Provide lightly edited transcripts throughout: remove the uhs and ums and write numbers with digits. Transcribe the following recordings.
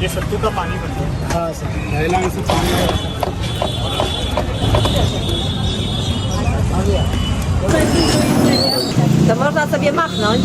ये सत्तू का पानी बनता है। हाँ सर, पहला में से To można sobie machnąć.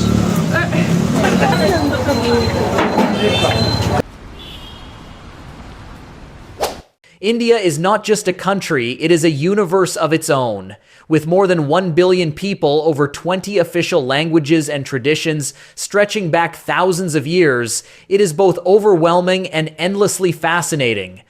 India is not just a country, it is a universe of its own. With more than 1 billion people, over 20 official languages and traditions stretching back thousands of years, it is both overwhelming and endlessly fascinating.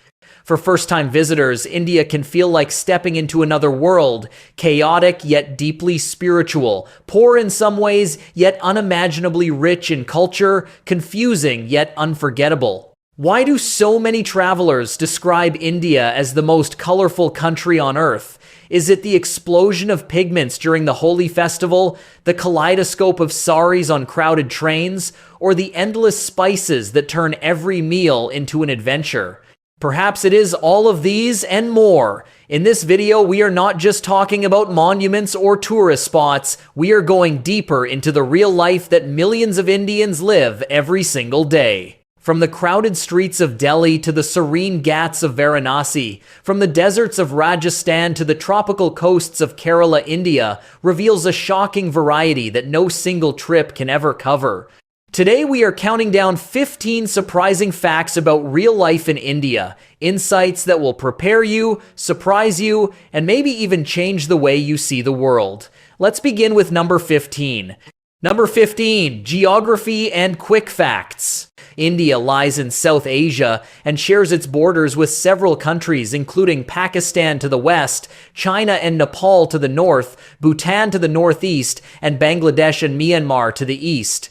For first-time visitors, India can feel like stepping into another world, chaotic yet deeply spiritual, poor in some ways yet unimaginably rich in culture, confusing yet unforgettable. Why do so many travelers describe India as the most colorful country on earth? Is it the explosion of pigments during the Holi festival, the kaleidoscope of saris on crowded trains, or the endless spices that turn every meal into an adventure? Perhaps it is all of these and more. In this video, we are not just talking about monuments or tourist spots, we are going deeper into the real life that millions of Indians live every single day. From the crowded streets of Delhi to the serene ghats of Varanasi, from the deserts of Rajasthan to the tropical coasts of Kerala, India, reveals a shocking variety that no single trip can ever cover. Today we are counting down 15 surprising facts about real life in India, insights that will prepare you, surprise you, and maybe even change the way you see the world. Let's begin with number 15. Number 15, geography and quick facts. India lies in South Asia and shares its borders with several countries including Pakistan to the west, China and Nepal to the north, Bhutan to the northeast, and Bangladesh and Myanmar to the east.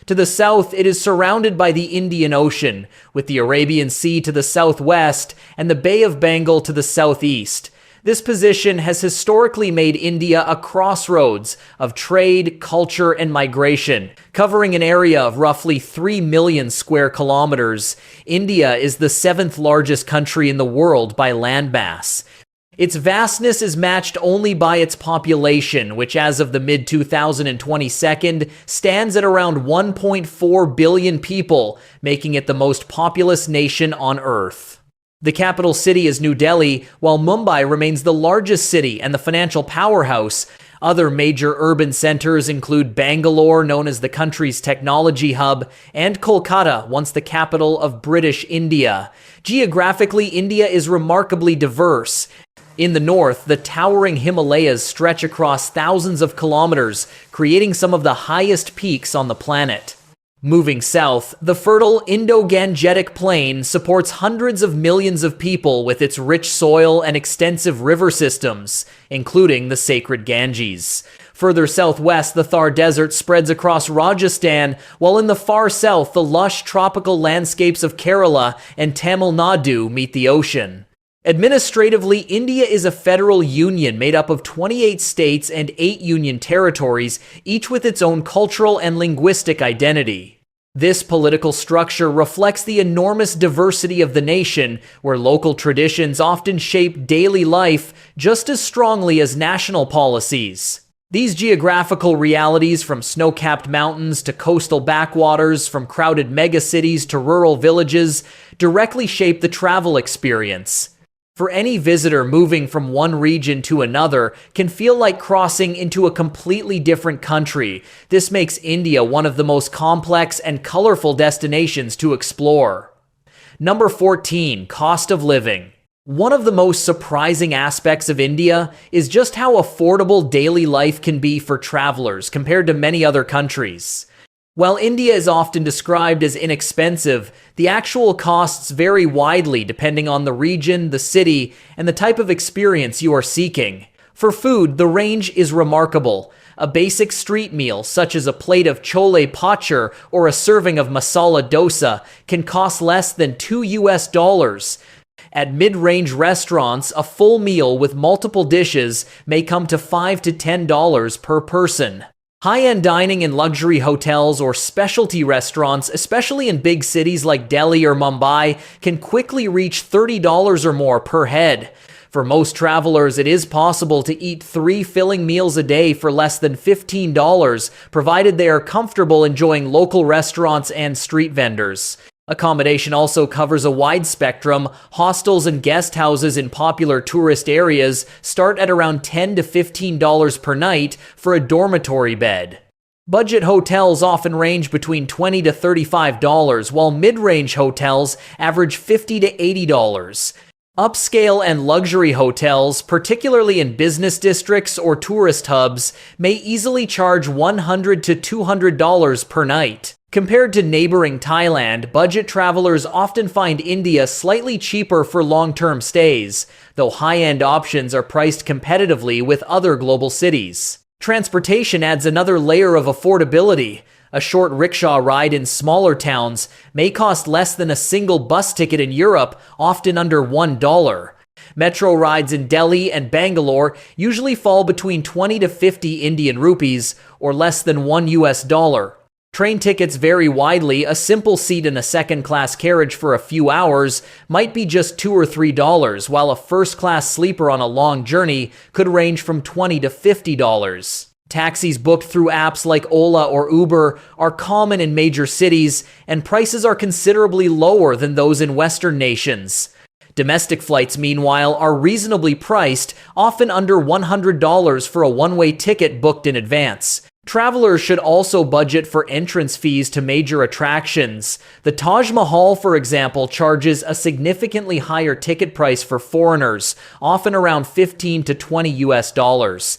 To the south, it is surrounded by the Indian Ocean, with the Arabian Sea to the southwest and the Bay of Bengal to the southeast. This position has historically made India a crossroads of trade, culture, and migration. Covering an area of roughly 3 million square kilometers, India is the 7th largest country in the world by landmass. Its vastness is matched only by its population, which as of the mid-2022 stands at around 1.4 billion people, making it the most populous nation on Earth. The capital city is New Delhi, while Mumbai remains the largest city and the financial powerhouse. Other major urban centers include Bangalore, known as the country's technology hub, and Kolkata, once the capital of British India. Geographically, India is remarkably diverse. In the north, the towering Himalayas stretch across thousands of kilometers, creating some of the highest peaks on the planet. Moving south, the fertile Indo-Gangetic Plain supports hundreds of millions of people with its rich soil and extensive river systems, including the sacred Ganges. Further southwest, the Thar Desert spreads across Rajasthan, while in the far south, the lush tropical landscapes of Kerala and Tamil Nadu meet the ocean. Administratively, India is a federal union made up of 28 states and 8 union territories, each with its own cultural and linguistic identity. This political structure reflects the enormous diversity of the nation, where local traditions often shape daily life just as strongly as national policies. These geographical realities, from snow-capped mountains to coastal backwaters, from crowded megacities to rural villages, directly shape the travel experience. For any visitor moving from one region to another can feel like crossing into a completely different country. This makes India one of the most complex and colorful destinations to explore. Number 14, cost of living. One of the most surprising aspects of India is just how affordable daily life can be for travelers compared to many other countries. While India is often described as inexpensive, the actual costs vary widely depending on the region, the city, and the type of experience you are seeking. For food, the range is remarkable. A basic street meal, such as a plate of chole bhature or a serving of masala dosa, can cost less than $2. At mid-range restaurants, a full meal with multiple dishes may come to $5 to $10 per person. High-end dining in luxury hotels or specialty restaurants, especially in big cities like Delhi or Mumbai, can quickly reach $30 or more per head. For most travelers, it is possible to eat 3 filling meals a day for less than $15, provided they are comfortable enjoying local restaurants and street vendors. Accommodation also covers a wide spectrum. Hostels and guest houses in popular tourist areas start at around $10 to $15 per night for a dormitory bed. Budget hotels often range between $20 to $35, while mid-range hotels average $50 to $80. Upscale and luxury hotels, particularly in business districts or tourist hubs, may easily charge $100 to $200 per night. Compared to neighboring Thailand, budget travelers often find India slightly cheaper for long-term stays, though high-end options are priced competitively with other global cities. Transportation adds another layer of affordability. A short rickshaw ride in smaller towns may cost less than a single bus ticket in Europe, often under $1. Metro rides in Delhi and Bangalore usually fall between 20 to 50 Indian rupees, or less than $1. Train tickets vary widely. A simple seat in a second-class carriage for a few hours might be just $2 or $3, while a first-class sleeper on a long journey could range from $20 to $50. Taxis booked through apps like Ola or Uber are common in major cities, and prices are considerably lower than those in Western nations. Domestic flights, meanwhile, are reasonably priced, often under $100 for a one-way ticket booked in advance. Travelers should also budget for entrance fees to major attractions. The Taj Mahal, for example, charges a significantly higher ticket price for foreigners, often around $15 to $20.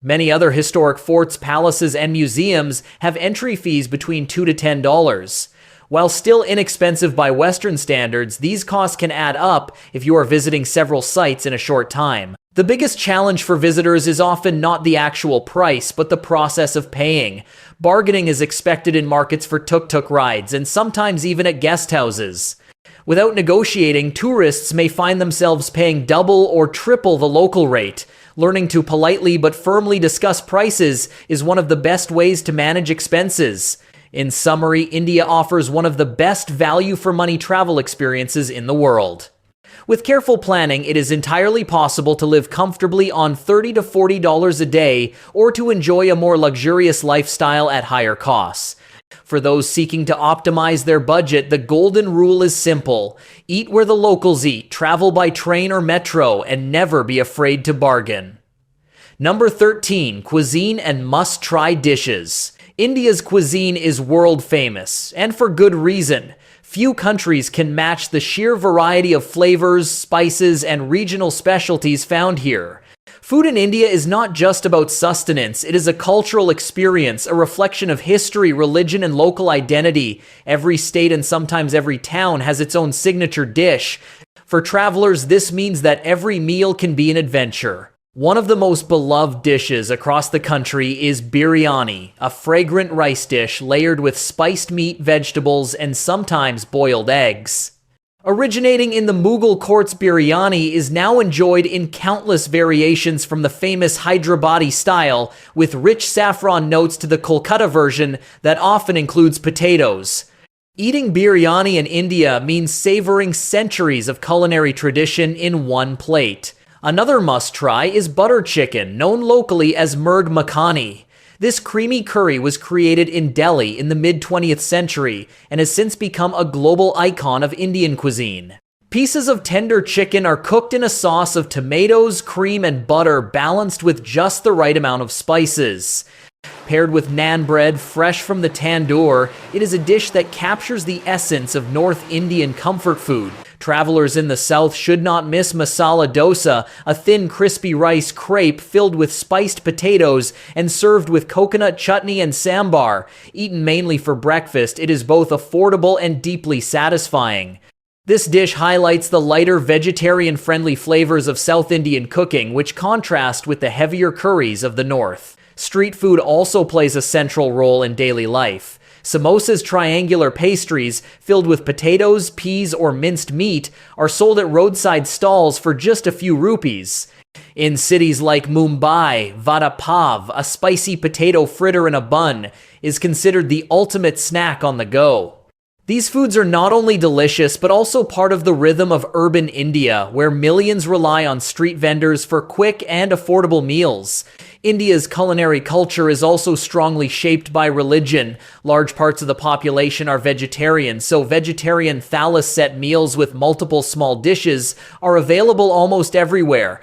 Many other historic forts, palaces, and museums have entry fees between $2 to $10. While still inexpensive by Western standards, these costs can add up if you are visiting several sites in a short time. The biggest challenge for visitors is often not the actual price, but the process of paying. Bargaining is expected in markets for tuk-tuk rides, and sometimes even at guest houses. Without negotiating, tourists may find themselves paying double or triple the local rate. Learning to politely but firmly discuss prices is one of the best ways to manage expenses. In summary, India offers one of the best value-for-money travel experiences in the world. With careful planning, it is entirely possible to live comfortably on $30 to $40 a day, or to enjoy a more luxurious lifestyle at higher costs. For those seeking to optimize their budget, the golden rule is simple: eat where the locals eat, travel by train or metro, and never be afraid to bargain. Number 13. Cuisine and must-try dishes. India's cuisine is world famous, and for good reason. Few countries can match the sheer variety of flavors, spices, and regional specialties found here. Food in India is not just about sustenance, it is a cultural experience, a reflection of history, religion, and local identity. Every state and sometimes every town has its own signature dish. For travelers, this means that every meal can be an adventure. One of the most beloved dishes across the country is biryani, a fragrant rice dish layered with spiced meat, vegetables, and sometimes boiled eggs. Originating in the Mughal courts, biryani is now enjoyed in countless variations from the famous Hyderabadi style, with rich saffron notes to the Kolkata version that often includes potatoes. Eating biryani in India means savoring centuries of culinary tradition in one plate. Another must-try is butter chicken, known locally as murg makhani. This creamy curry was created in Delhi in the mid-20th century and has since become a global icon of Indian cuisine. Pieces of tender chicken are cooked in a sauce of tomatoes, cream, and butter balanced with just the right amount of spices. Paired with naan bread fresh from the tandoor, it is a dish that captures the essence of North Indian comfort food. Travelers in the south should not miss masala dosa, a thin, crispy rice crepe filled with spiced potatoes and served with coconut chutney and sambar. Eaten mainly for breakfast, it is both affordable and deeply satisfying. This dish highlights the lighter, vegetarian-friendly flavors of South Indian cooking, which contrast with the heavier curries of the north. Street food also plays a central role in daily life. Samosas, triangular pastries filled with potatoes, peas, or minced meat, are sold at roadside stalls for just a few rupees. In cities like Mumbai, vada pav, a spicy potato fritter in a bun, is considered the ultimate snack on the go. These foods are not only delicious, but also part of the rhythm of urban India, where millions rely on street vendors for quick and affordable meals. India's culinary culture is also strongly shaped by religion. Large parts of the population are vegetarian, so vegetarian thalas-set meals with multiple small dishes are available almost everywhere.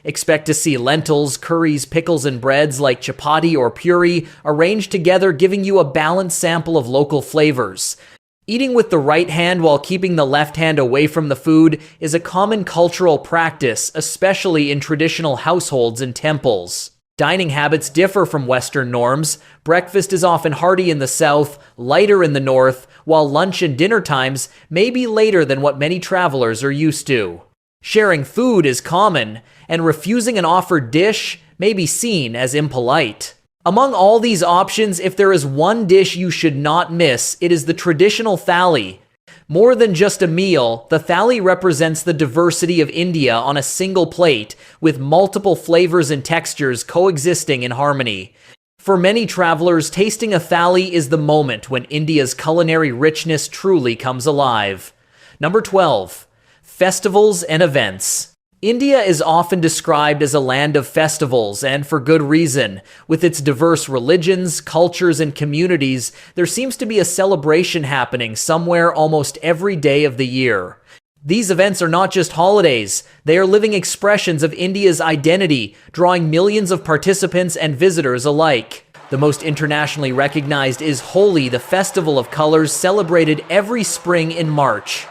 Expect to see lentils, curries, pickles, and breads like chapati or puri arranged together, giving you a balanced sample of local flavors. Eating with the right hand while keeping the left hand away from the food is a common cultural practice, especially in traditional households and temples. Dining habits differ from Western norms. Breakfast is often hearty in the south, lighter in the north, while lunch and dinner times may be later than what many travelers are used to. Sharing food is common, and refusing an offered dish may be seen as impolite. Among all these options, if there is one dish you should not miss, it is the traditional thali. More than just a meal, the thali represents the diversity of India on a single plate, with multiple flavors and textures coexisting in harmony. For many travelers, tasting a thali is the moment when India's culinary richness truly comes alive. Number 12. Festivals and events. India is often described as a land of festivals, and for good reason. With its diverse religions, cultures, and communities, there seems to be a celebration happening somewhere almost every day of the year. These events are not just holidays, they are living expressions of India's identity, drawing millions of participants and visitors alike. The most internationally recognized is Holi, the festival of colors celebrated every spring in March.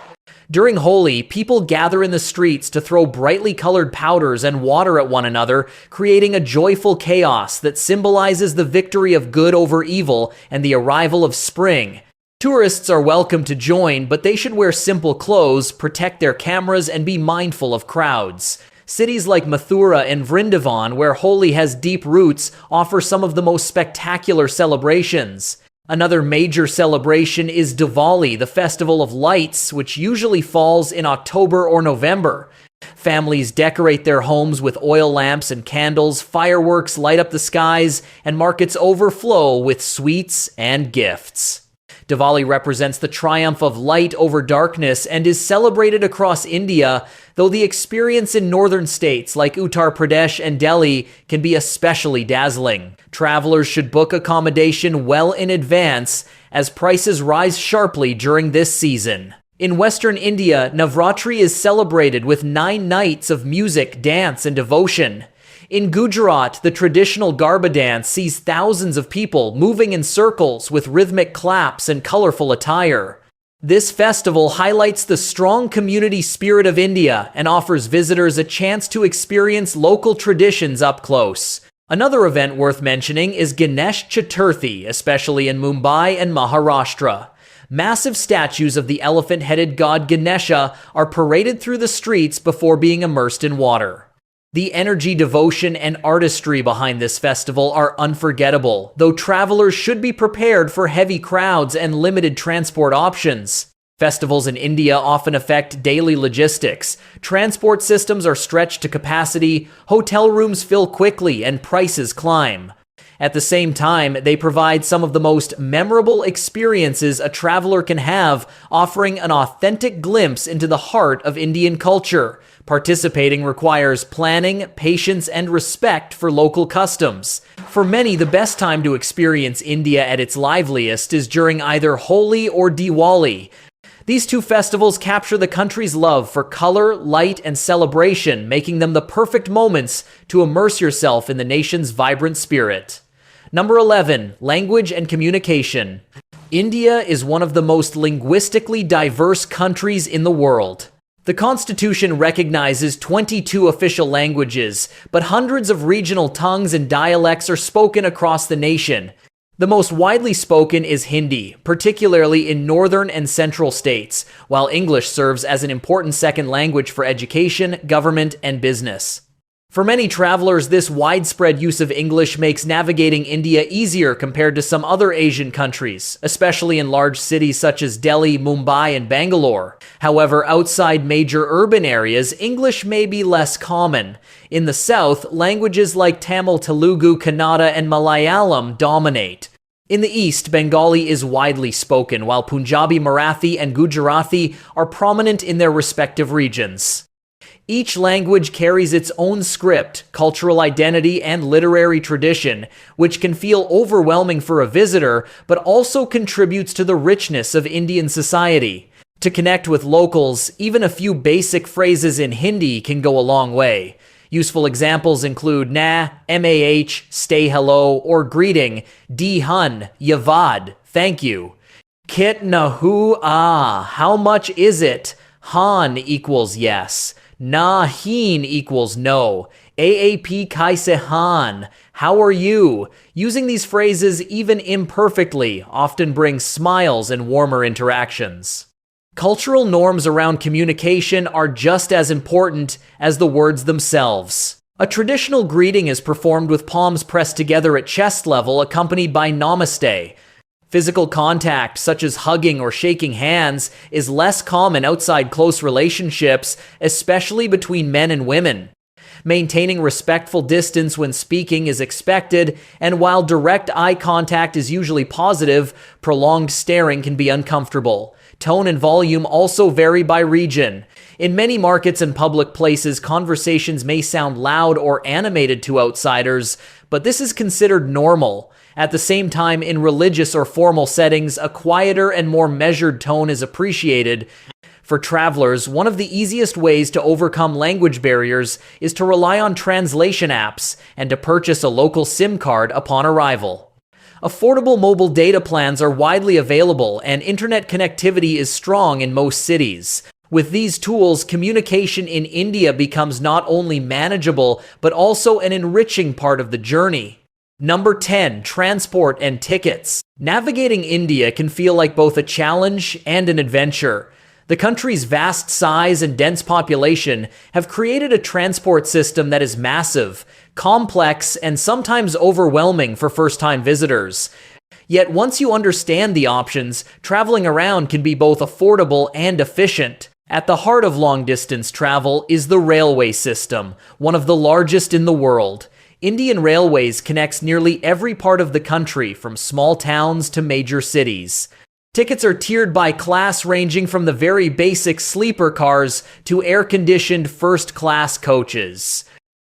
During Holi, people gather in the streets to throw brightly colored powders and water at one another, creating a joyful chaos that symbolizes the victory of good over evil and the arrival of spring. Tourists are welcome to join, but they should wear simple clothes, protect their cameras, and be mindful of crowds. Cities like Mathura and Vrindavan, where Holi has deep roots, offer some of the most spectacular celebrations. Another major celebration is Diwali, the festival of lights, which usually falls in October or November. Families decorate their homes with oil lamps and candles, fireworks light up the skies, and markets overflow with sweets and gifts. Diwali represents the triumph of light over darkness and is celebrated across India, though the experience in northern states like Uttar Pradesh and Delhi can be especially dazzling. Travelers should book accommodation well in advance, as prices rise sharply during this season. In Western India, Navratri is celebrated with 9 nights of music, dance, and devotion. In Gujarat, the traditional Garba dance sees thousands of people moving in circles with rhythmic claps and colorful attire. This festival highlights the strong community spirit of India and offers visitors a chance to experience local traditions up close. Another event worth mentioning is Ganesh Chaturthi, especially in Mumbai and Maharashtra. Massive statues of the elephant-headed god Ganesha are paraded through the streets before being immersed in water. The energy, devotion, and artistry behind this festival are unforgettable, though travelers should be prepared for heavy crowds and limited transport options. Festivals in India often affect daily logistics. Transport systems are stretched to capacity, hotel rooms fill quickly, and prices climb. At the same time, they provide some of the most memorable experiences a traveler can have, offering an authentic glimpse into the heart of Indian culture. Participating requires planning, patience, and respect for local customs. For many, the best time to experience India at its liveliest is during either Holi or Diwali. These two festivals capture the country's love for color, light, and celebration, making them the perfect moments to immerse yourself in the nation's vibrant spirit. Number 11, language and communication. India is one of the most linguistically diverse countries in the world. The Constitution recognizes 22 official languages, but hundreds of regional tongues and dialects are spoken across the nation. The most widely spoken is Hindi, particularly in northern and central states, while English serves as an important second language for education, government, and business. For many travelers, this widespread use of English makes navigating India easier compared to some other Asian countries, especially in large cities such as Delhi, Mumbai, and Bangalore. However, outside major urban areas, English may be less common. In the south, languages like Tamil, Telugu, Kannada, and Malayalam dominate. In the east, Bengali is widely spoken, while Punjabi, Marathi, and Gujarati are prominent in their respective regions. Each language carries its own script, cultural identity, and literary tradition, which can feel overwhelming for a visitor, but also contributes to the richness of Indian society. To connect with locals, even a few basic phrases in Hindi can go a long way. Useful examples include na, mah, stay hello, or greeting, di hun, yavad, thank you. Kit na hu how much is it? Han equals yes. Na heen equals no. AAP kaise han, how are you? Using these phrases even imperfectly often brings smiles and warmer interactions. Cultural norms around communication are just as important as the words themselves. A traditional greeting is performed with palms pressed together at chest level, accompanied by namaste. Physical contact, such as hugging or shaking hands, is less common outside close relationships, especially between men and women. Maintaining respectful distance when speaking is expected, and while direct eye contact is usually positive, prolonged staring can be uncomfortable. Tone and volume also vary by region. In many markets and public places, conversations may sound loud or animated to outsiders, but this is considered normal. At the same time, in religious or formal settings, a quieter and more measured tone is appreciated. For travelers, one of the easiest ways to overcome language barriers is to rely on translation apps and to purchase a local SIM card upon arrival. Affordable mobile data plans are widely available, and internet connectivity is strong in most cities. With these tools, communication in India becomes not only manageable, but also an enriching part of the journey. Number 10. Transport and tickets. Navigating India can feel like both a challenge and an adventure. The country's vast size and dense population have created a transport system that is massive, complex, and sometimes overwhelming for first-time visitors. Yet once you understand the options, traveling around can be both affordable and efficient. At the heart of long-distance travel is the railway system, one of the largest in the world. Indian Railways connects nearly every part of the country, from small towns to major cities. Tickets are tiered by class, ranging from the very basic sleeper cars to air-conditioned first-class coaches.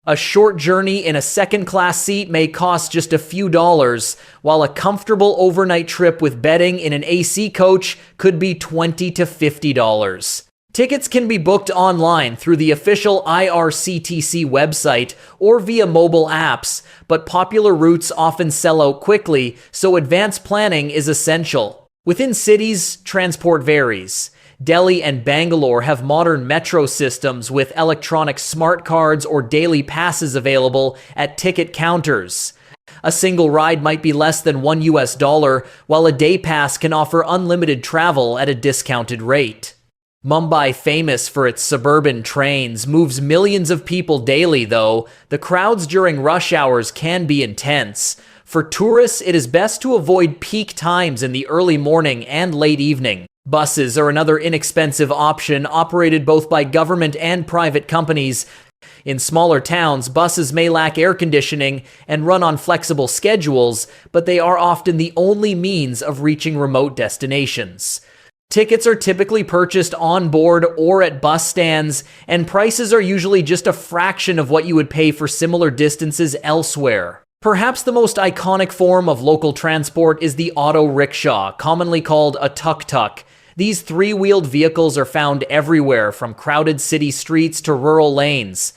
A short journey in a second-class seat may cost just a few dollars, while a comfortable overnight trip with bedding in an AC coach could be $20 to $50. Tickets can be booked online through the official IRCTC website or via mobile apps, but popular routes often sell out quickly, so advanced planning is essential. Within cities, transport varies. Delhi and Bangalore have modern metro systems with electronic smart cards or daily passes available at ticket counters. A single ride might be less than $1, while a day pass can offer unlimited travel at a discounted rate. Mumbai, famous for its suburban trains, moves millions of people daily, though. The crowds during rush hours can be intense. For tourists, it is best to avoid peak times in the early morning and late evening. Buses are another inexpensive option, operated both by government and private companies. In smaller towns, buses may lack air conditioning and run on flexible schedules, but they are often the only means of reaching remote destinations. Tickets are typically purchased on board or at bus stands, and prices are usually just a fraction of what you would pay for similar distances elsewhere. Perhaps the most iconic form of local transport is the auto rickshaw, commonly called a tuk-tuk. These three-wheeled vehicles are found everywhere, from crowded city streets to rural lanes.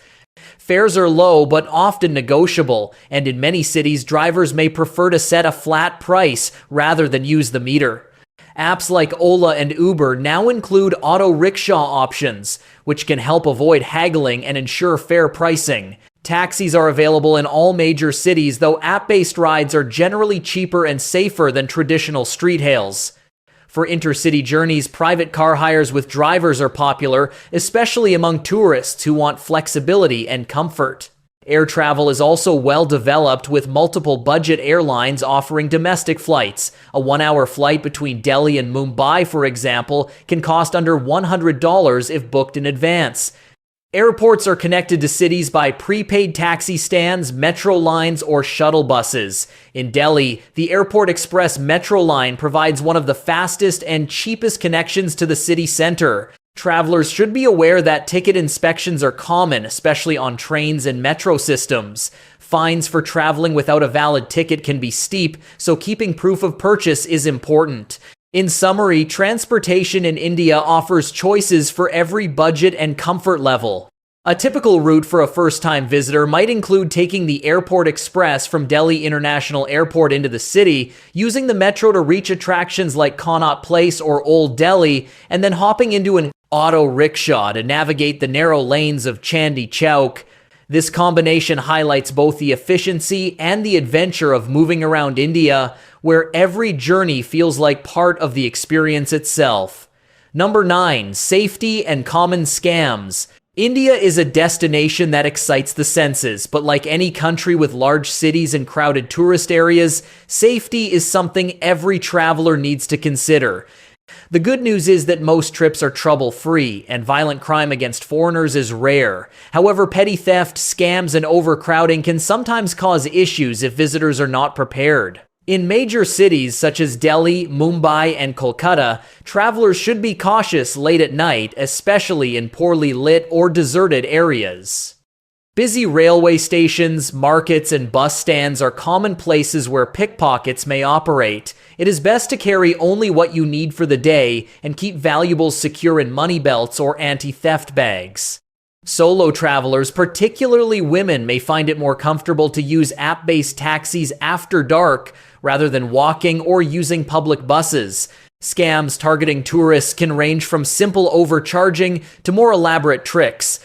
Fares are low but often negotiable, and in many cities, drivers may prefer to set a flat price rather than use the meter. Apps like Ola and Uber now include auto rickshaw options, which can help avoid haggling and ensure fair pricing. Taxis are available in all major cities, though app-based rides are generally cheaper and safer than traditional street hails. For intercity journeys, private car hires with drivers are popular, especially among tourists who want flexibility and comfort. Air travel is also well developed, with multiple budget airlines offering domestic flights. A 1-hour flight between Delhi and Mumbai, for example, can cost under $100 if booked in advance. Airports are connected to cities by prepaid taxi stands, metro lines, or shuttle buses. In Delhi, the Airport Express metro line provides one of the fastest and cheapest connections to the city center. Travelers should be aware that ticket inspections are common, especially on trains and metro systems. Fines for traveling without a valid ticket can be steep, so keeping proof of purchase is important. In summary, transportation in India offers choices for every budget and comfort level. A typical route for a first-time visitor might include taking the Airport Express from Delhi International Airport into the city, using the metro to reach attractions like Connaught Place or Old Delhi, and then hopping into an auto rickshaw to navigate the narrow lanes of Chandi Chowk. This combination highlights both the efficiency and the adventure of moving around India, where every journey feels like part of the experience itself. Number 9. Safety and common scams. India is a destination that excites the senses, but like any country with large cities and crowded tourist areas, safety is something every traveler needs to consider. The good news is that most trips are trouble-free, and violent crime against foreigners is rare. However, petty theft, scams, and overcrowding can sometimes cause issues if visitors are not prepared. In major cities such as Delhi, Mumbai, and Kolkata, travelers should be cautious late at night, especially in poorly lit or deserted areas. Busy railway stations, markets, and bus stands are common places where pickpockets may operate. It is best to carry only what you need for the day and keep valuables secure in money belts or anti-theft bags. Solo travelers, particularly women, may find it more comfortable to use app-based taxis after dark rather than walking or using public buses. Scams targeting tourists can range from simple overcharging to more elaborate tricks.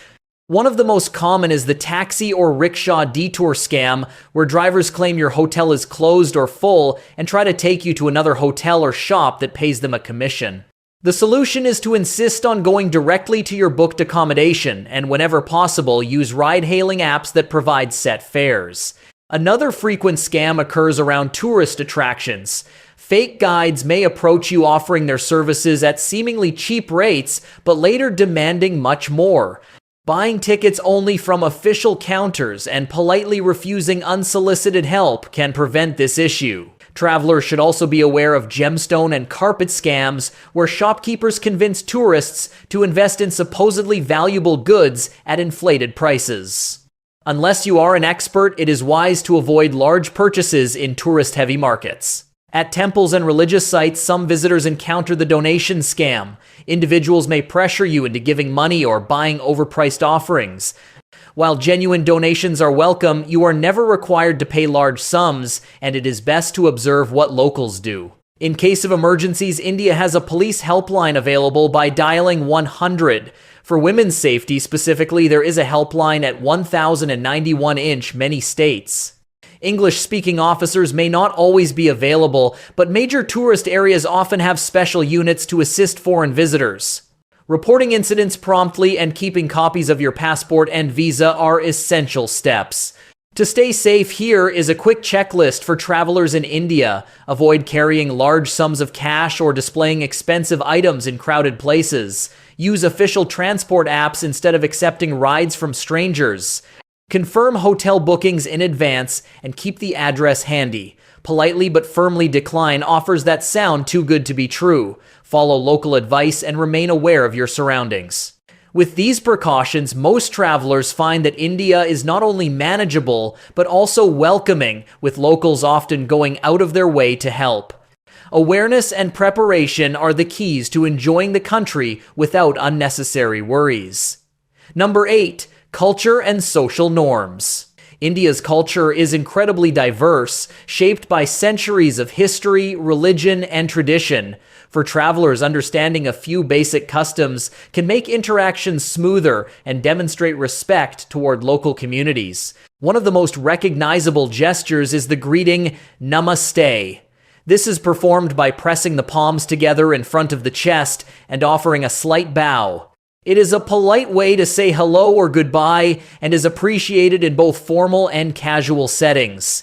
One of the most common is the taxi or rickshaw detour scam, where drivers claim your hotel is closed or full and try to take you to another hotel or shop that pays them a commission. The solution is to insist on going directly to your booked accommodation and, whenever possible, use ride-hailing apps that provide set fares. Another frequent scam occurs around tourist attractions. Fake guides may approach you offering their services at seemingly cheap rates, but later demanding much more. Buying tickets only from official counters and politely refusing unsolicited help can prevent this issue. Travelers should also be aware of gemstone and carpet scams, where shopkeepers convince tourists to invest in supposedly valuable goods at inflated prices. Unless you are an expert, it is wise to avoid large purchases in tourist-heavy markets. At temples and religious sites, some visitors encounter the donation scam. Individuals may pressure you into giving money or buying overpriced offerings. While genuine donations are welcome, you are never required to pay large sums, and it is best to observe what locals do. In case of emergencies, India has a police helpline available by dialing 100. For women's safety specifically, there is a helpline at 1091 in many states. English-speaking officers may not always be available, but major tourist areas often have special units to assist foreign visitors. Reporting incidents promptly and keeping copies of your passport and visa are essential steps. To stay safe, here is a quick checklist for travelers in India. Avoid carrying large sums of cash or displaying expensive items in crowded places. Use official transport apps instead of accepting rides from strangers. Confirm hotel bookings in advance and keep the address handy. Politely but firmly decline offers that sound too good to be true. Follow local advice and remain aware of your surroundings. With these precautions, most travelers find that India is not only manageable, but also welcoming, with locals often going out of their way to help. Awareness and preparation are the keys to enjoying the country without unnecessary worries. Number 8. Culture and social norms. India's culture is incredibly diverse, shaped by centuries of history, religion, and tradition. For travelers, understanding a few basic customs can make interactions smoother and demonstrate respect toward local communities. One of the most recognizable gestures is the greeting, Namaste. This is performed by pressing the palms together in front of the chest and offering a slight bow. It is a polite way to say hello or goodbye and is appreciated in both formal and casual settings.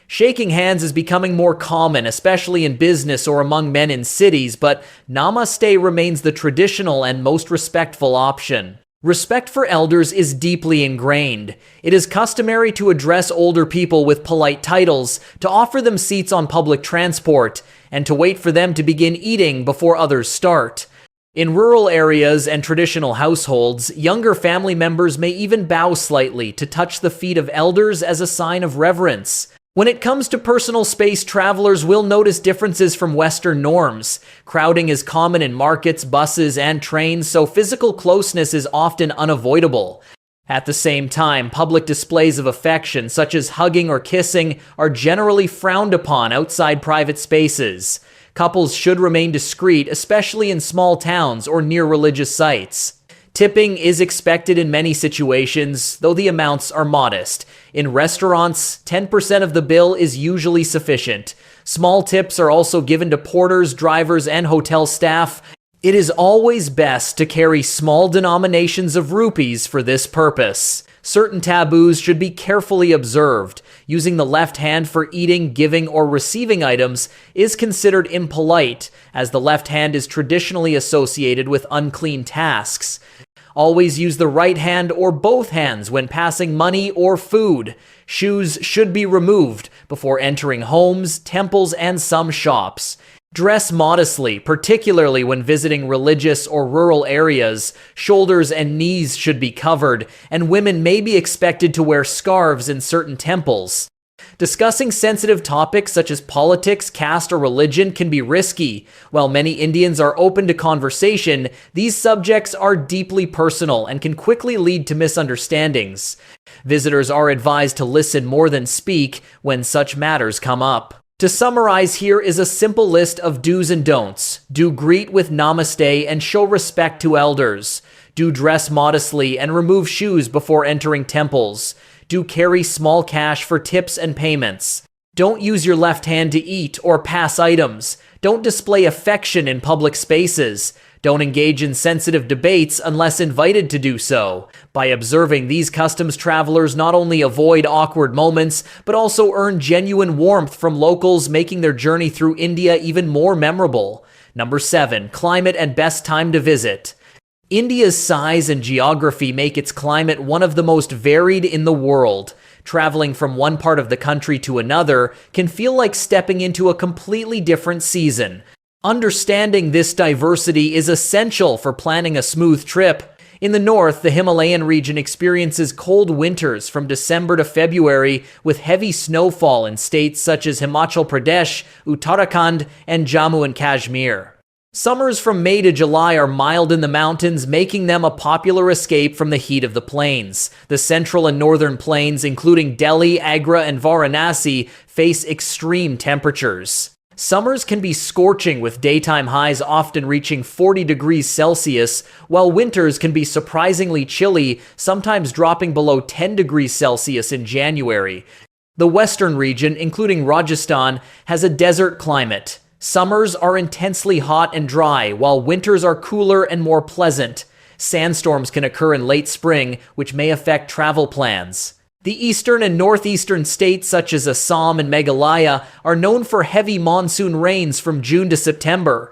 Shaking hands is becoming more common, especially in business or among men in cities, but Namaste remains the traditional and most respectful option. Respect for elders is deeply ingrained. It is customary to address older people with polite titles, to offer them seats on public transport, and to wait for them to begin eating before others start. In rural areas and traditional households, younger family members may even bow slightly to touch the feet of elders as a sign of reverence. When it comes to personal space, travelers will notice differences from Western norms. Crowding is common in markets, buses, and trains, so physical closeness is often unavoidable. At the same time, public displays of affection, such as hugging or kissing, are generally frowned upon outside private spaces. Couples should remain discreet, especially in small towns or near religious sites. Tipping is expected in many situations, though the amounts are modest. In restaurants, 10% of the bill is usually sufficient. Small tips are also given to porters, drivers, and hotel staff. It is always best to carry small denominations of rupees for this purpose. Certain taboos should be carefully observed. Using the left hand for eating, giving, or receiving items is considered impolite, as the left hand is traditionally associated with unclean tasks. Always use the right hand or both hands when passing money or food. Shoes should be removed before entering homes, temples, and some shops. Dress modestly, particularly when visiting religious or rural areas. Shoulders and knees should be covered, and women may be expected to wear scarves in certain temples. Discussing sensitive topics such as politics, caste, or religion can be risky. While many Indians are open to conversation, these subjects are deeply personal and can quickly lead to misunderstandings. Visitors are advised to listen more than speak when such matters come up. To summarize, here is a simple list of do's and don'ts. Do greet with namaste and show respect to elders. Do dress modestly and remove shoes before entering temples. Do carry small cash for tips and payments. Don't use your left hand to eat or pass items. Don't display affection in public spaces. Don't engage in sensitive debates unless invited to do so. By observing these customs, travelers not only avoid awkward moments, but also earn genuine warmth from locals, making their journey through India even more memorable. Number 7. Climate and best time to visit. India's size and geography make its climate one of the most varied in the world. Traveling from one part of the country to another can feel like stepping into a completely different season. Understanding this diversity is essential for planning a smooth trip. In the north, the Himalayan region experiences cold winters from December to February, with heavy snowfall in states such as Himachal Pradesh, Uttarakhand, and Jammu and Kashmir. Summers from May to July are mild in the mountains, making them a popular escape from the heat of the plains. The central and northern plains, including Delhi, Agra, and Varanasi, face extreme temperatures. Summers can be scorching, with daytime highs often reaching 40 degrees Celsius, while winters can be surprisingly chilly, sometimes dropping below 10 degrees Celsius in January. The western region, including Rajasthan, has a desert climate. Summers are intensely hot and dry, while winters are cooler and more pleasant. Sandstorms can occur in late spring, which may affect travel plans. The eastern and northeastern states such as Assam and Meghalaya are known for heavy monsoon rains from June to September.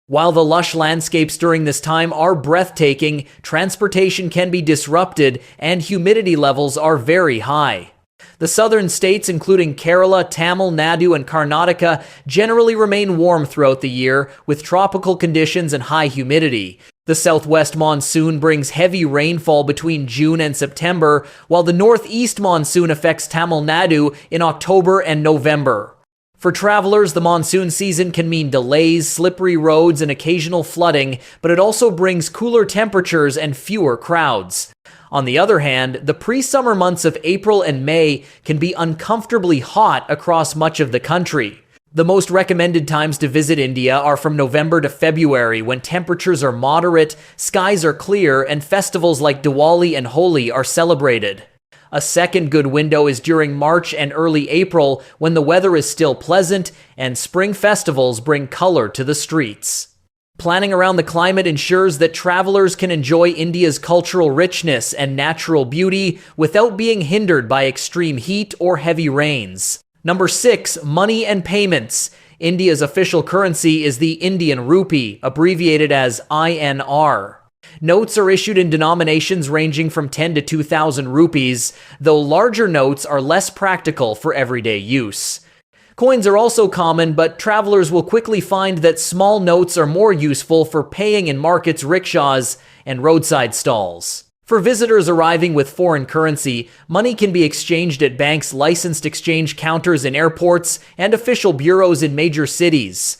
While the lush landscapes during this time are breathtaking, transportation can be disrupted and humidity levels are very high. The southern states, including Kerala, Tamil Nadu, and Karnataka, generally remain warm throughout the year, with tropical conditions and high humidity. The southwest monsoon brings heavy rainfall between June and September, while the northeast monsoon affects Tamil Nadu in October and November. For travelers, the monsoon season can mean delays, slippery roads, and occasional flooding, but it also brings cooler temperatures and fewer crowds. On the other hand, the pre-summer months of April and May can be uncomfortably hot across much of the country. The most recommended times to visit India are from November to February, when temperatures are moderate, skies are clear, and festivals like Diwali and Holi are celebrated. A second good window is during March and early April, when the weather is still pleasant and spring festivals bring color to the streets. Planning around the climate ensures that travelers can enjoy India's cultural richness and natural beauty without being hindered by extreme heat or heavy rains. Number 6. Money and payments. India's official currency is the Indian rupee, abbreviated as INR. Notes are issued in denominations ranging from 10 to 2,000 rupees, though larger notes are less practical for everyday use. Coins are also common, but travelers will quickly find that small notes are more useful for paying in markets, rickshaws, and roadside stalls. For visitors arriving with foreign currency, money can be exchanged at banks, licensed exchange counters in airports, and official bureaus in major cities.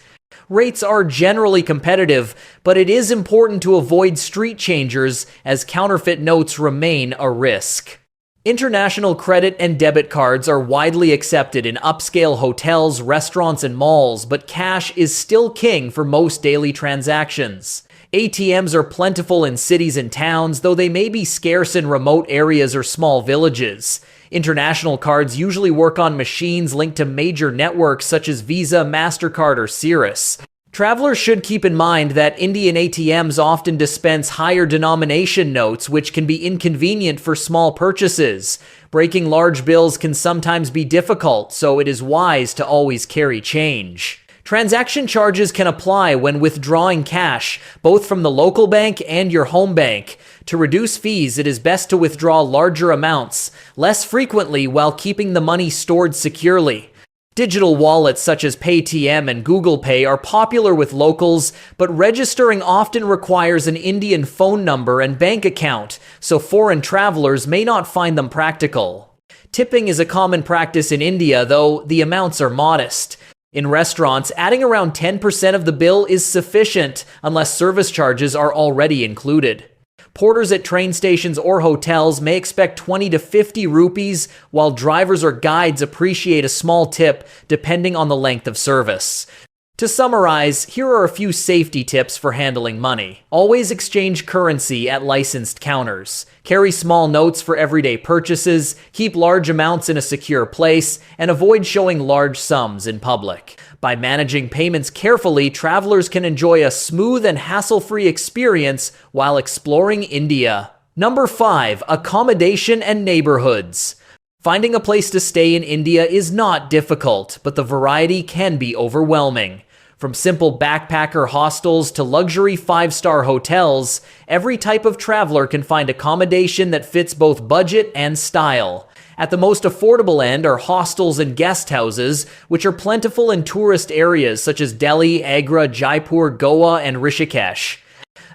Rates are generally competitive, but it is important to avoid street changers as counterfeit notes remain a risk. International credit and debit cards are widely accepted in upscale hotels, restaurants, and malls, but cash is still king for most daily transactions. ATMs are plentiful in cities and towns, though they may be scarce in remote areas or small villages. International cards usually work on machines linked to major networks such as Visa, MasterCard, or Cirrus. Travelers should keep in mind that Indian ATMs often dispense higher denomination notes, which can be inconvenient for small purchases. Breaking large bills can sometimes be difficult, so it is wise to always carry change. Transaction charges can apply when withdrawing cash, both from the local bank and your home bank. To reduce fees, it is best to withdraw larger amounts, less frequently while keeping the money stored securely. Digital wallets such as Paytm and Google Pay are popular with locals, but registering often requires an Indian phone number and bank account, so foreign travelers may not find them practical. Tipping is a common practice in India, though the amounts are modest. In restaurants, adding around 10% of the bill is sufficient unless service charges are already included. Porters at train stations or hotels may expect 20 to 50 rupees, while drivers or guides appreciate a small tip depending on the length of service. To summarize, here are a few safety tips for handling money. Always exchange currency at licensed counters. Carry small notes for everyday purchases, keep large amounts in a secure place, and avoid showing large sums in public. By managing payments carefully, travelers can enjoy a smooth and hassle-free experience while exploring India. Number 5. Accommodation and neighborhoods. Finding a place to stay in India is not difficult, but the variety can be overwhelming. From simple backpacker hostels to luxury 5-star hotels, every type of traveler can find accommodation that fits both budget and style. At the most affordable end are hostels and guest houses, which are plentiful in tourist areas such as Delhi, Agra, Jaipur, Goa, and Rishikesh.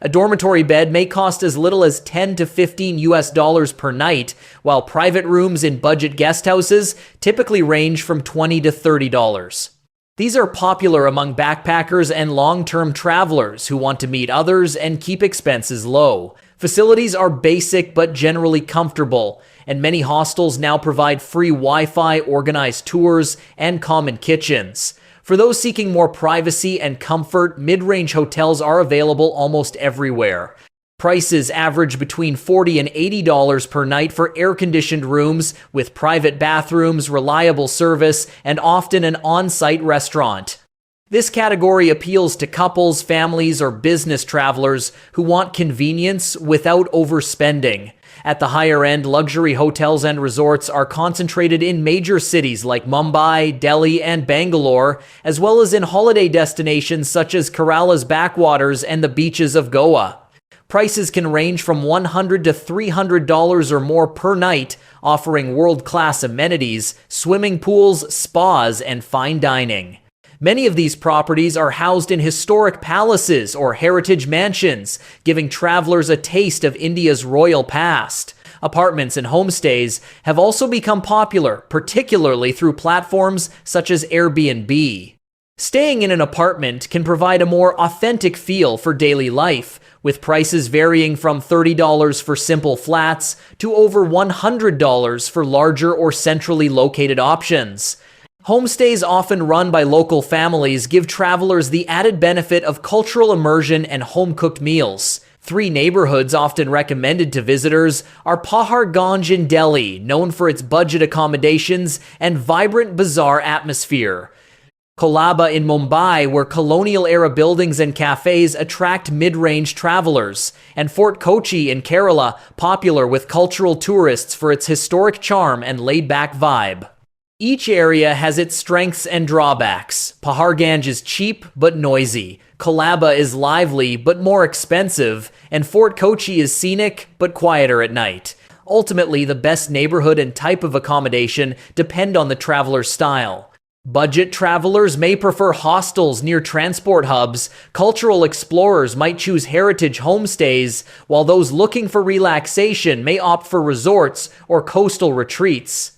A dormitory bed may cost as little as $10 to $15 per night, while private rooms in budget guest houses typically range from $20 to $30. These are popular among backpackers and long-term travelers who want to meet others and keep expenses low. Facilities are basic but generally comfortable, and many hostels now provide free Wi-Fi, organized tours, and common kitchens. For those seeking more privacy and comfort, mid-range hotels are available almost everywhere. Prices average between $40 and $80 per night for air-conditioned rooms with private bathrooms, reliable service, and often an on-site restaurant. This category appeals to couples, families, or business travelers who want convenience without overspending. At the higher end, luxury hotels and resorts are concentrated in major cities like Mumbai, Delhi, and Bangalore, as well as in holiday destinations such as Kerala's backwaters and the beaches of Goa. Prices can range from $100 to $300 or more per night, offering world-class amenities, swimming pools, spas, and fine dining. Many of these properties are housed in historic palaces or heritage mansions, giving travelers a taste of India's royal past. Apartments and homestays have also become popular, particularly through platforms such as Airbnb. Staying in an apartment can provide a more authentic feel for daily life, with prices varying from $30 for simple flats to over $100 for larger or centrally located options. Homestays, often run by local families, give travelers the added benefit of cultural immersion and home-cooked meals. 3 neighborhoods often recommended to visitors are Paharganj in Delhi, known for its budget accommodations and vibrant bazaar atmosphere. Kolaba in Mumbai, where colonial-era buildings and cafes attract mid-range travelers, and Fort Kochi in Kerala, popular with cultural tourists for its historic charm and laid-back vibe. Each area has its strengths and drawbacks. Paharganj is cheap but noisy. Colaba is lively but more expensive, and Fort Kochi is scenic but quieter at night. Ultimately, the best neighborhood and type of accommodation depend on the traveler's style. Budget travelers may prefer hostels near transport hubs, cultural explorers might choose heritage homestays, while those looking for relaxation may opt for resorts or coastal retreats.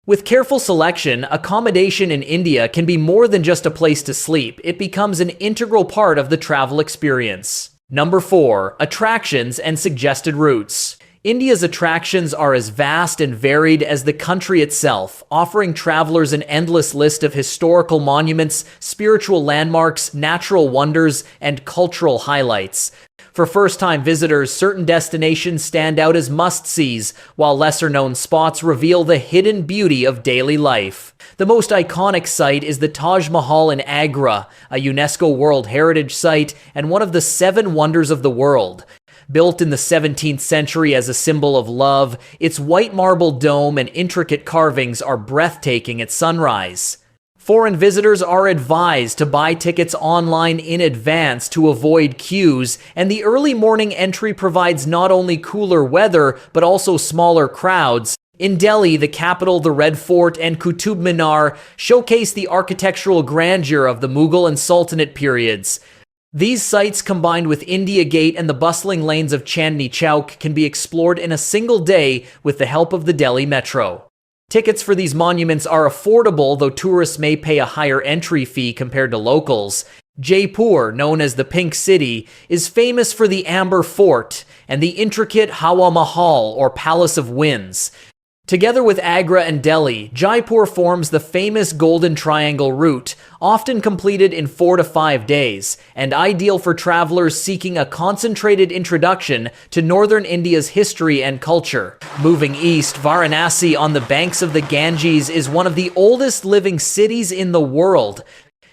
With careful selection, accommodation in India can be more than just a place to sleep. It becomes an integral part of the travel experience. Number 4. Attractions and suggested routes. India's attractions are as vast and varied as the country itself, offering travelers an endless list of historical monuments, spiritual landmarks, natural wonders, and cultural highlights. For first-time visitors, certain destinations stand out as must-sees, while lesser-known spots reveal the hidden beauty of daily life. The most iconic site is the Taj Mahal in Agra, a UNESCO World Heritage Site and one of the 7 wonders of the world. Built in the 17th century as a symbol of love, its white marble dome and intricate carvings are breathtaking at sunrise. Foreign visitors are advised to buy tickets online in advance to avoid queues, and the early morning entry provides not only cooler weather but also smaller crowds. In Delhi, the capital, the Red Fort, and Qutub Minar showcase the architectural grandeur of the Mughal and Sultanate periods. These sites, combined with India Gate and the bustling lanes of Chandni Chowk, can be explored in a single day with the help of the Delhi Metro. Tickets for these monuments are affordable, though tourists may pay a higher entry fee compared to locals. Jaipur, known as the Pink City, is famous for the Amber Fort and the intricate Hawa Mahal, or Palace of Winds. Together with Agra and Delhi, Jaipur forms the famous Golden Triangle route, often completed in 4 to 5 days, and ideal for travelers seeking a concentrated introduction to northern India's history and culture. Moving east, Varanasi on the banks of the Ganges is one of the oldest living cities in the world.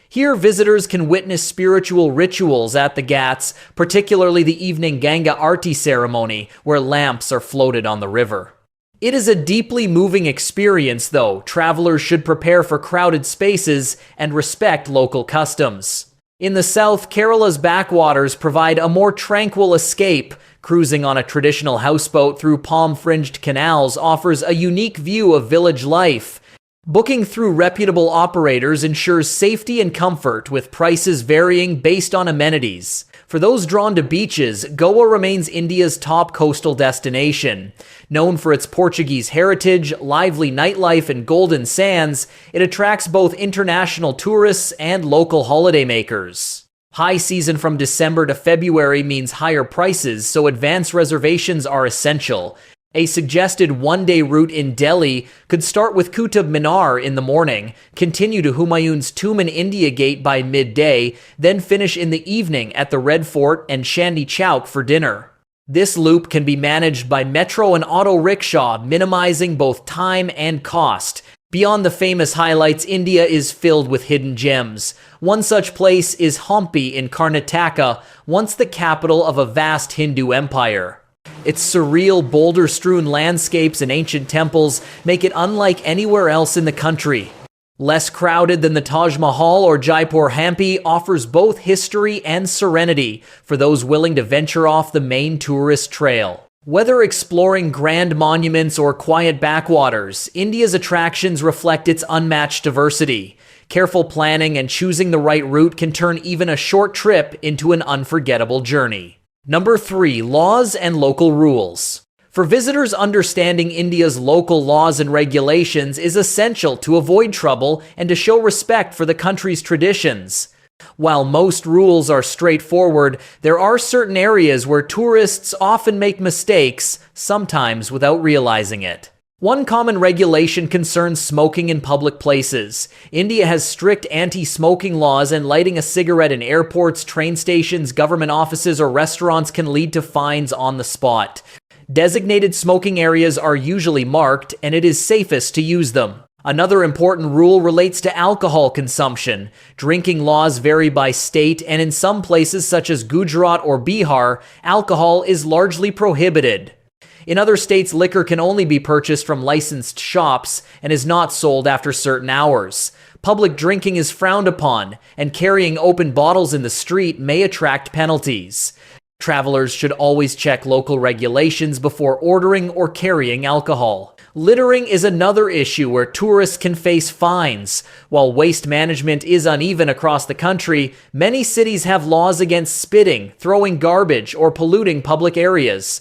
Here, visitors can witness spiritual rituals at the Ghats, particularly the evening Ganga Aarti ceremony, where lamps are floated on the river. It is a deeply moving experience, though. Travelers should prepare for crowded spaces and respect local customs. In the south, Kerala's backwaters provide a more tranquil escape. Cruising on a traditional houseboat through palm-fringed canals offers a unique view of village life. Booking through reputable operators ensures safety and comfort, with prices varying based on amenities. For those drawn to beaches, Goa remains India's top coastal destination. Known for its Portuguese heritage, lively nightlife, and golden sands, it attracts both international tourists and local holidaymakers. High season from December to February means higher prices, so advance reservations are essential. A suggested one-day route in Delhi could start with Qutub Minar in the morning, continue to Humayun's tomb in India Gate by midday, then finish in the evening at the Red Fort and Chandni Chowk for dinner. This loop can be managed by metro and auto rickshaw, minimizing both time and cost. Beyond the famous highlights, India is filled with hidden gems. One such place is Hampi in Karnataka, once the capital of a vast Hindu empire. Its surreal, boulder-strewn landscapes and ancient temples make it unlike anywhere else in the country. Less crowded than the Taj Mahal or Jaipur, Hampi offers both history and serenity for those willing to venture off the main tourist trail. Whether exploring grand monuments or quiet backwaters, India's attractions reflect its unmatched diversity. Careful planning and choosing the right route can turn even a short trip into an unforgettable journey. Number 3. Laws and local rules. For visitors, understanding India's local laws and regulations is essential to avoid trouble and to show respect for the country's traditions. While most rules are straightforward, there are certain areas where tourists often make mistakes, sometimes without realizing it. One common regulation concerns smoking in public places. India has strict anti-smoking laws, and lighting a cigarette in airports, train stations, government offices, or restaurants can lead to fines on the spot. Designated smoking areas are usually marked, and it is safest to use them. Another important rule relates to alcohol consumption. Drinking laws vary by state, and in some places such as Gujarat or Bihar, alcohol is largely prohibited. In other states, liquor can only be purchased from licensed shops and is not sold after certain hours. Public drinking is frowned upon, and carrying open bottles in the street may attract penalties. Travelers should always check local regulations before ordering or carrying alcohol. Littering is another issue where tourists can face fines. While waste management is uneven across the country, many cities have laws against spitting, throwing garbage, or polluting public areas.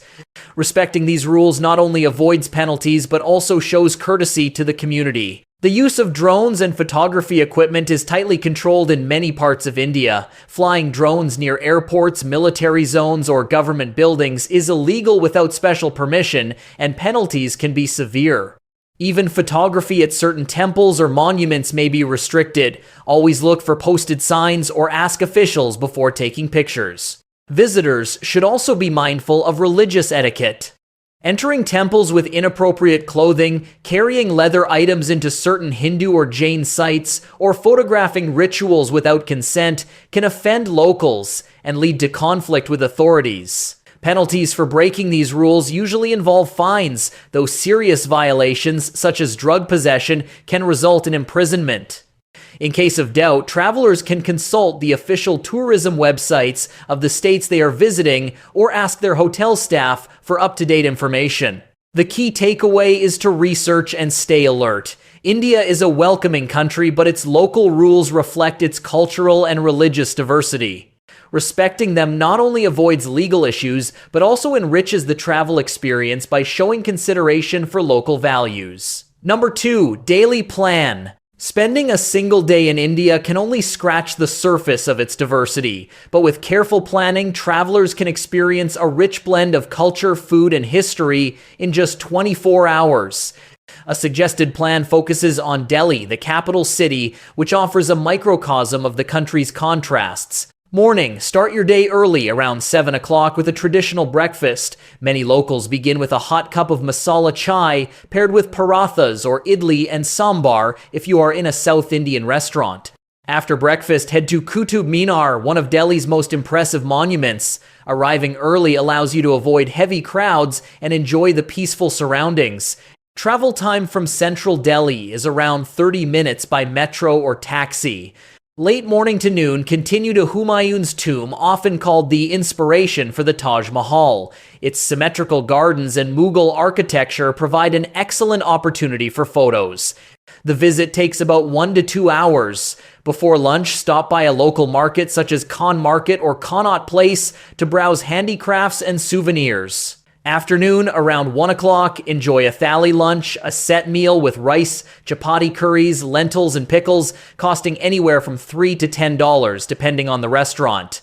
Respecting these rules not only avoids penalties but also shows courtesy to the community. The use of drones and photography equipment is tightly controlled in many parts of India. Flying drones near airports, military zones, or government buildings is illegal without special permission, and penalties can be severe. Even photography at certain temples or monuments may be restricted. Always look for posted signs or ask officials before taking pictures. Visitors should also be mindful of religious etiquette. Entering temples with inappropriate clothing, carrying leather items into certain Hindu or Jain sites, or photographing rituals without consent can offend locals and lead to conflict with authorities. Penalties for breaking these rules usually involve fines, though serious violations, such as drug possession, can result in imprisonment. In case of doubt, travelers can consult the official tourism websites of the states they are visiting or ask their hotel staff for up-to-date information. The key takeaway is to research and stay alert. India is a welcoming country, but its local rules reflect its cultural and religious diversity. Respecting them not only avoids legal issues, but also enriches the travel experience by showing consideration for local values. Number 2, daily plan. Spending a single day in India can only scratch the surface of its diversity, but with careful planning, travelers can experience a rich blend of culture, food, and history in just 24 hours. A suggested plan focuses on Delhi, the capital city, which offers a microcosm of the country's contrasts. Morning. Start your day early, around 7 o'clock, with a traditional breakfast. Many locals begin with a hot cup of masala chai, paired with parathas or idli and sambar if you are in a South Indian restaurant. After breakfast, head to Qutub Minar, one of Delhi's most impressive monuments. Arriving early allows you to avoid heavy crowds and enjoy the peaceful surroundings. Travel time from central Delhi is around 30 minutes by metro or taxi. Late morning to noon, continue to Humayun's tomb, often called the inspiration for the Taj Mahal. Its symmetrical gardens and Mughal architecture provide an excellent opportunity for photos. The visit takes about 1 to 2 hours. Before lunch, stop by a local market such as Khan Market or Connaught Place to browse handicrafts and souvenirs. Afternoon, around 1 o'clock, enjoy a thali lunch, a set meal with rice, chapati curries, lentils, and pickles, costing anywhere from $3 to $10, depending on the restaurant.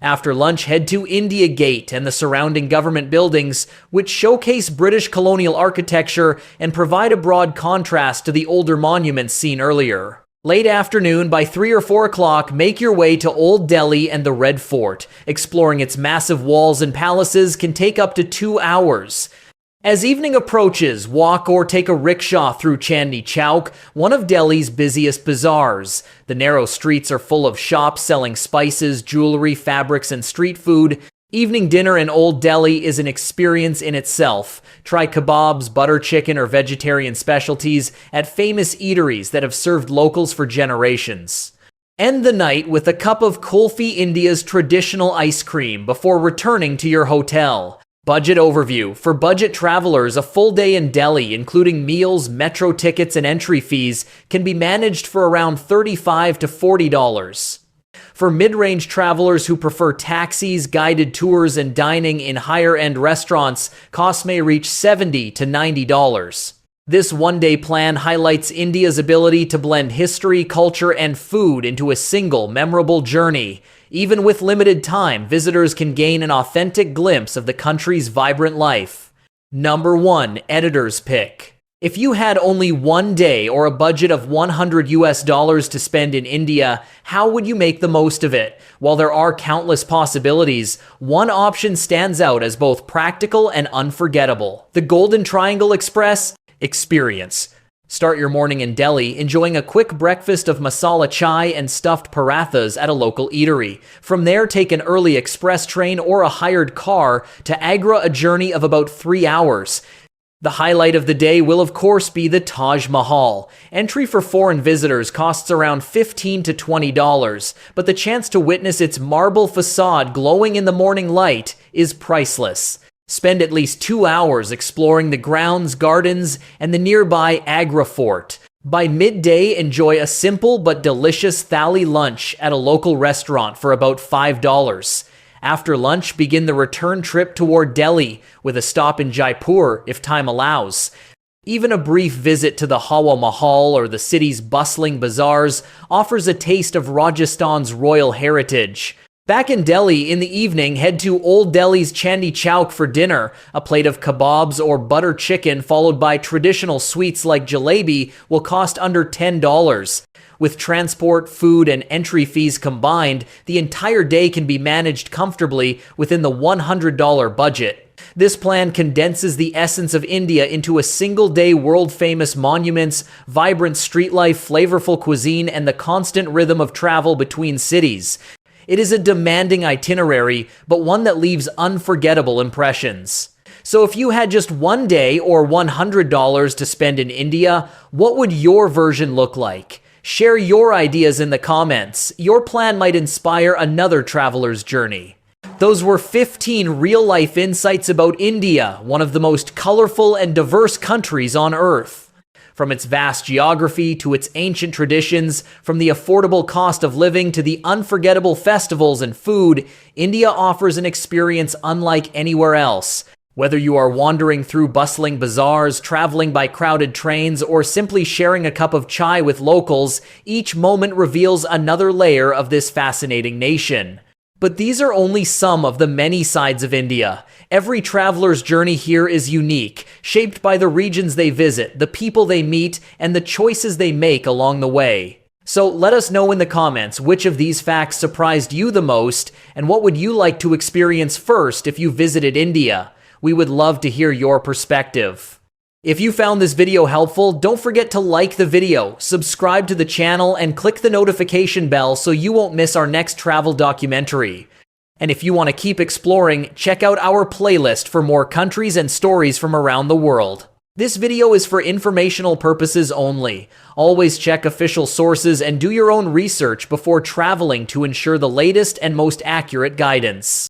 After lunch, head to India Gate and the surrounding government buildings, which showcase British colonial architecture and provide a broad contrast to the older monuments seen earlier. Late afternoon, by 3 or 4 o'clock, make your way to Old Delhi and the Red Fort. Exploring its massive walls and palaces can take up to 2 hours. As evening approaches, walk or take a rickshaw through Chandni Chowk, one of Delhi's busiest bazaars. The narrow streets are full of shops selling spices, jewelry, fabrics, and street food. Evening dinner in Old Delhi is an experience in itself. Try kebabs, butter chicken, or vegetarian specialties at famous eateries that have served locals for generations. End the night with a cup of Kulfi, India's traditional ice cream, before returning to your hotel. Budget overview. For budget travelers, a full day in Delhi, including meals, metro tickets, and entry fees, can be managed for around $35 to $40. For mid-range travelers who prefer taxis, guided tours, and dining in higher-end restaurants, costs may reach $70 to $90. This one-day plan highlights India's ability to blend history, culture, and food into a single memorable journey. Even with limited time, visitors can gain an authentic glimpse of the country's vibrant life. Number 1, Editor's Pick. If you had only one day or a budget of $100 to spend in India, how would you make the most of it? While there are countless possibilities, one option stands out as both practical and unforgettable: the Golden Triangle Express experience. Start your morning in Delhi, enjoying a quick breakfast of masala chai and stuffed parathas at a local eatery. From there, take an early express train or a hired car to Agra, a journey of about 3 hours. The highlight of the day will of course be the Taj Mahal. Entry for foreign visitors costs around $15 to $20, but the chance to witness its marble facade glowing in the morning light is priceless. Spend at least 2 hours exploring the grounds, gardens, and the nearby Agra fort. By midday, enjoy a simple but delicious thali lunch at a local restaurant for about $5. After lunch, begin the return trip toward Delhi, with a stop in Jaipur if time allows. Even a brief visit to the Hawa Mahal or the city's bustling bazaars offers a taste of Rajasthan's royal heritage. Back in Delhi, in the evening, head to Old Delhi's Chandi Chowk for dinner. A plate of kebabs or butter chicken followed by traditional sweets like jalebi will cost under $10. With transport, food, and entry fees combined, the entire day can be managed comfortably within the $100 budget. This plan condenses the essence of India into a single-day world-famous monuments, vibrant street life, flavorful cuisine, and the constant rhythm of travel between cities. It is a demanding itinerary, but one that leaves unforgettable impressions. So if you had just one day or $100 to spend in India, what would your version look like? Share your ideas in the comments. Your plan might inspire another traveler's journey. Those were 15 real-life insights about India, one of the most colorful and diverse countries on Earth. From its vast geography to its ancient traditions, from the affordable cost of living to the unforgettable festivals and food, India offers an experience unlike anywhere else. Whether you are wandering through bustling bazaars, traveling by crowded trains, or simply sharing a cup of chai with locals, each moment reveals another layer of this fascinating nation. But these are only some of the many sides of India. Every traveler's journey here is unique, shaped by the regions they visit, the people they meet, and the choices they make along the way. So let us know in the comments which of these facts surprised you the most, and what would you like to experience first if you visited India? We would love to hear your perspective. If you found this video helpful, don't forget to like the video, subscribe to the channel, and click the notification bell so you won't miss our next travel documentary. And if you want to keep exploring, check out our playlist for more countries and stories from around the world. This video is for informational purposes only. Always check official sources and do your own research before traveling to ensure the latest and most accurate guidance.